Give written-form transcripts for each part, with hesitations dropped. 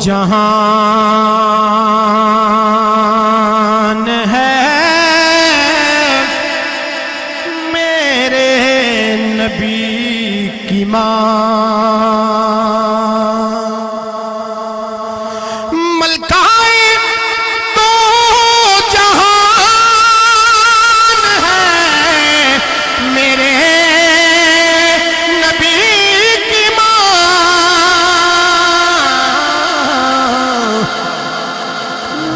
جہان ہے میرے نبی کی ماں ملکائے تو جہان ہے میرے نبی کی ماں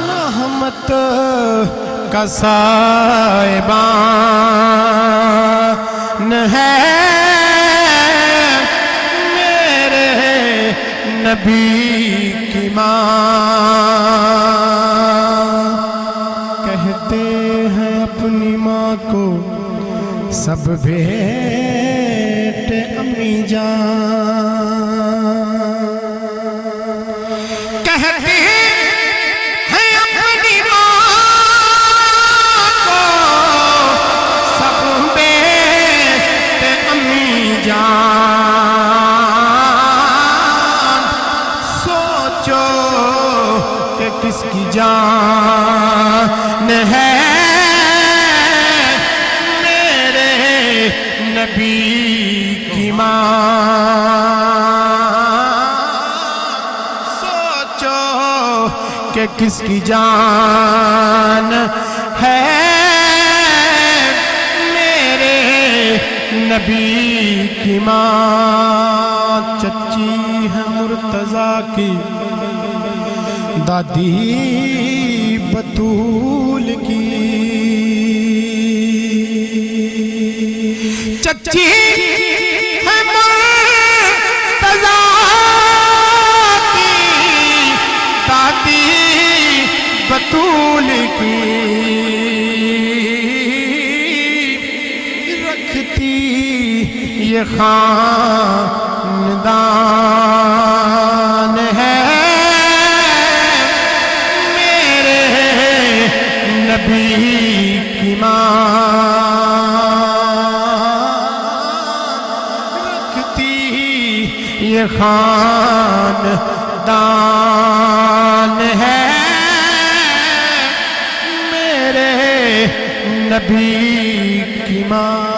رحمت کا سائبان ہے میرے نبی کی ماں کہتے ہیں اپنی ماں کو سب بیٹے امی جان کہتے ہیں اپنی ماں کو سب بیٹے امی جان سوچو کہ کس کی جان ہے نبی کی ماں سوچو کہ کس کی جان ہے میرے نبی کی ماں چچی ہے مرتضیٰ کی دادی بطول کی چچی ہے مرتضیٰ کی دادی بطول کی رکھتی یہ خاندان ہے میرے نبی کی ماں یہ خاندان ہے میرے نبی کی ماں